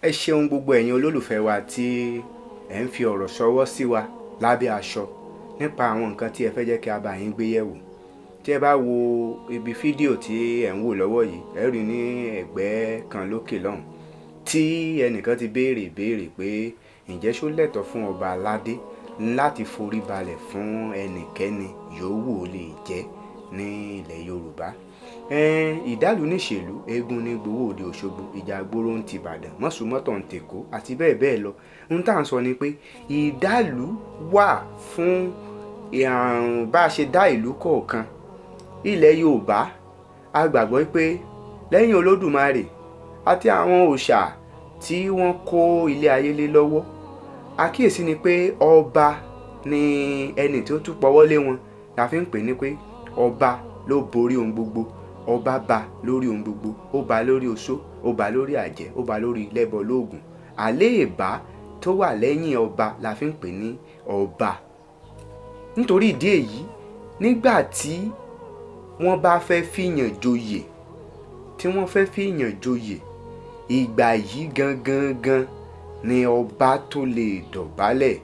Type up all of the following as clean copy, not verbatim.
Ẹ ṣeun gbogbo ẹ̀yin olólùfẹ́ wa tí ẹ̀ ń fi ọ̀rọ̀ ṣọwọ́ sí wa lábẹ́ aṣọ nípa àwọn nǹkan tí ẹ fẹ́ jẹ́ kí a bá yín gbé yẹ̀wò. Tí ẹ bá wo ibi fídíò tí ẹ̀ ń wò lọ́wọ́ yìí, ẹ rí ní ẹ̀gbẹ́ kan lókè lọ́hùn tí ẹnìkan ti béèrè pé ǹjẹ́ ṣó lẹ́tọ̀ọ́ fún ọba aládé láti forí balẹ̀ fún ẹnikẹ́ni yòówù ó lè jẹ́ ní ilẹ̀ Yorùbá. Ìdálù níṣèlú, eégún ní gbowó òde Òṣogbo, ìjà gbóró ń ti Ìbàdàn, mọ́sùmọ́tọ̀ ń tèkó àti bẹ́ẹ̀ bẹ́ẹ̀ lọ. Ohun tá à ń sọ ni pé ìdálù wà fún bá a ṣe dá ìlú kọ̀ọ̀kan. Ilẹ̀ Yorùbá a gbàgbọ́ pé lẹ́yìn Olódùmarè àti àwọn òòṣà tí wọ́n kó ilé ayé lé lọ́wọ́, àkíyèsí ni pé ọba ni ẹni tí ó tún pọwọ́ lé wọn. La fi ń pè ní pé ọba ló borí ohun gbogbo, ọba ba lórí ohun gbogbo, ó ba lórí oṣó, ó ba lórí àjẹ́, ó ba lórí lẹ́bọ lóògùn. Àléèbá tó wà lẹ́yìn ọba la fi ń pè ní ọba. Nítorí ìdí èyí, nígbà tí wọ́n bá fẹ́ fìyàn joyè, ìgbà yìí gangan ni ọba tó lè dọ̀bálẹ̀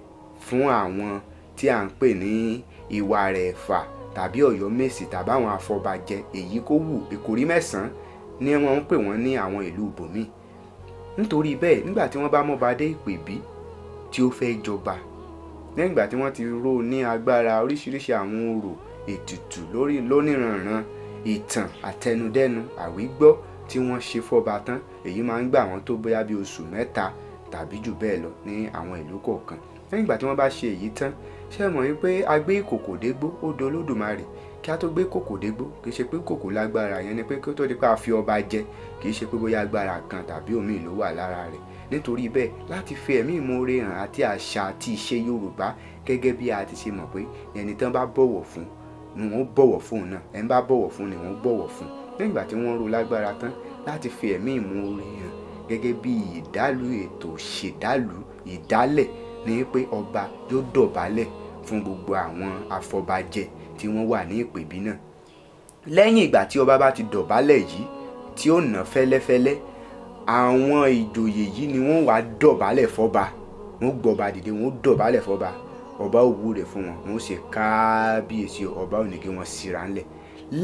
fún àwọn tí à ń pè ní ìwà rẹ̀ fà tàbí Ọ̀yọ́mèsì tàbí àwọn afọbajẹ èyí kó wù. Ìkòrí mẹ́sàn-án ni wọ́n ń pè wọ́n ní àwọn ìlú ibòmíì. Nítorí bẹ́ẹ̀, nígbà tí wọ́n bá mọ́ba dé ìpèbí tí ó fẹ́ jọba, lẹ́yìn ìgbà tí wọ́n ti ró ní agbára oríṣiríṣi àwọn orò ètùtù lóníranran, ìtàn àtẹnudẹ́nu àwígbọ́ tí wọ́n ṣe fọ́ba tán, èyí máa ń gbà wọ́n tó bóyá bí oṣù 3 tàbí jù bẹ́ẹ̀ lọ ní àwọn ìlú kọ̀ọ̀kan. Lẹ́yìn ìgbà tí wọ́n bá ṣe èyí tán, ṣé mọ̀ wípé a gbé ìkòkò dégbó ó do Olódùmarè. Kí a tó gbé kòkò dégbó, kì í ṣe pé kòkò lágbára, yẹn ni pé kí ó tó di pé a fi ọba jẹ, kì í ṣe pé bóyá agbára kan tàbí òmíì ló wà lára rẹ̀. Nítorí bẹ́ẹ̀, láti fi ẹ̀mí ìmoore hàn àti àṣà àti ìṣe Yorùbá, gẹ́gẹ́ bí a ti ṣe mọ̀ pé ẹni tán bá bọ̀wọ̀ fún ni wọ́n bọ̀wọ̀ fún òun náà, ẹni bá bọ̀wọ̀ fún ni wọ́n bọ̀wọ̀ fún. Lẹ́yìn ìgbà tí wọ́n ró lágbára tán, láti fi ẹ̀mí ìmoore hàn gẹ́gẹ́ bí ìdálù, ètò ìṣèdálù, ìdálẹ̀ ní pé ọba yóò dọ̀bálẹ̀ fún gbogbo àwọn afọbajẹ tí wọ́n wà ní ìpèbí náà. Lẹ́yìn ìgbà tí ọba bá ti dọ̀bálẹ̀ yìí tí ó nà fẹ́lẹ́fẹ́lẹ́, àwọn ìjòyè yìí ni wọ́n wá dọ̀bálẹ̀ fọ́ba. Wọ́n gbọ́ba dìde, wọ́n dọ̀bálẹ̀ fọ́ba. Ọba ó wúre fún wọn, wọ́n ṣe kábíyèsí, ọba ò ní kí wọ́n síra ńlẹ̀.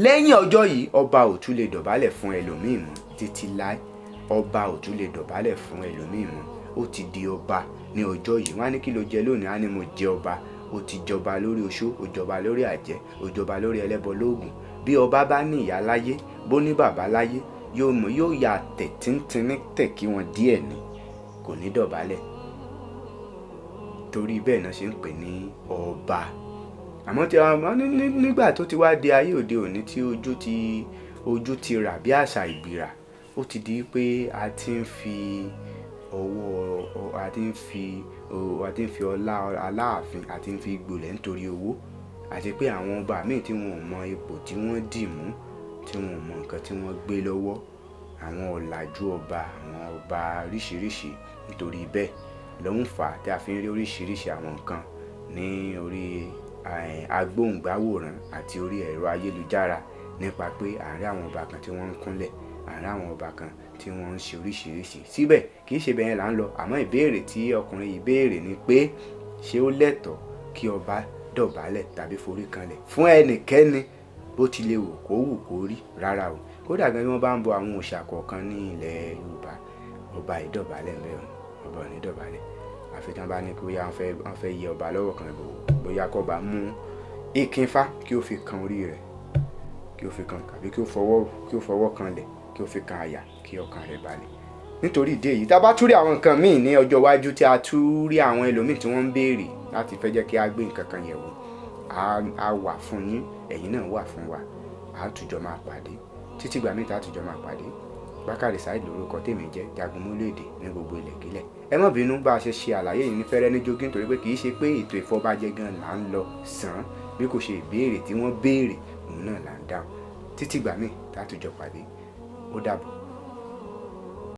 Lẹ́yìn ọjọ́ yìí, ọba ò tún lè dọ̀bálẹ̀ fún ẹlòmíì mọ́ títí láé. Ọba ò tún lè dọ̀bálẹ̀ fún ẹlòmíì mọ́. Ó ti di ọba ní ọjọ́ yìí. Wọ́n á ní kí ló jẹ lónìí? Á ní mo jẹ ọba. Ó ti jọba lórí oṣó, ó jọba lórí àjẹ́, ó jọba lórí ẹlẹ́bọ lóògùn. Bí ọba bá ní ìyá láyé, bó ní bàbá láyé, yóò ya tẹ̀ tíntínní tẹ̀ kí wọn díẹ̀ ni, kò ní dọ̀bálẹ̀. Torí bẹ́ẹ̀ náà ṣe ń pè ní ọba. Àmọ́ tí nígbà tó ti wá di ayé òde òní tí ojú ti rà bí àṣà ìgbìrà, ó ti di pé a ti ń fi ọlá Aláàfin àti ń fi gbolẹ̀ nítorí owó, àti pé àwọn ọba míì tí wọn ò mọ ipò tí wọ́n dì mú, tí wọn ò mọ nǹkan tí wọ́n gbé lọ́wọ́, àwọn ọ̀làjú ọba, àwọn ọba oríṣiríṣi. Nítorí bẹ́ẹ̀ ló ń fà á tí a fi ń rí oríṣiríṣi àwọn nǹkan ní orí agbóhùngbáwòrán àti orí ẹ̀rọ ayélujára nípa pé àárín àwọn ọba kan tí wọ́n ń kúnlẹ̀, àárín àwọn ọba kan tí wọ́n ń ṣe oríṣiríṣi. Síbẹ̀ kì í ṣe bẹ́ẹ̀ là ń lọ. Àmọ́ ìbéèrè tí ọkùnrin yìí béèrè ni pé ṣé ó lẹ́tọ̀ọ́ kí ọba dọ̀bálẹ̀ tàbí forí kanlẹ̀ fún ẹnikẹ́ni bó ti lè wù kó rí? Rárá o. Kódà gan bí wọ́n bá ń bọ àwọn òòṣà kọ̀ọ̀kan ní ilẹ̀ Yorùbá, ọba ìdọ̀bálẹ̀ mẹ́rin, ọba ò ní dọ̀bálẹ̀. Àfi tí wọ́n bá ní kí wọ́n fẹ́ yẹ ọba lọ́wọ́ kan bóyá kó bá mú ìkínfá kí ó fi kan orí rẹ̀, kí ó fi kan tàbí kí ó fọwọ́ kanlẹ̀, kí ó fi kan àyà kí ọkàn rẹ̀ balẹ̀. Nítorí ìdí èyí, tá a bá tún rí àwọn nǹkan míì ní ọjọ́ iwájú tí a tún rí àwọn ẹlòmíì tí wọ́n ń béèrè láti fẹ́ jẹ́ kí a gbé nǹkan kan yẹ̀wò, a wà fún yín, ẹ̀yin náà wà fún wa. A tùjọ máa pàdé títí ìgbà míì tá a tùjọ máa pàdé. Bákàrè Saheed lórúkọ tèmi jẹ́, Jagunmólú-èdè ní gbogbo ilẹ̀kílẹ̀. Ẹ má bínú bá a ṣe àlàyé yìí ní fẹ́rẹ́ ní jógí, nítorí pé kì í ṣe pé ètò ìfọbajẹ gan là ń lọ sàn, bí kò ṣe ìbéèrè tí wọ́n béèrè òun náà là ń dáhùn. Títí ìgbà míì tá a tùjọ pàdé. Ó dàbọ̀.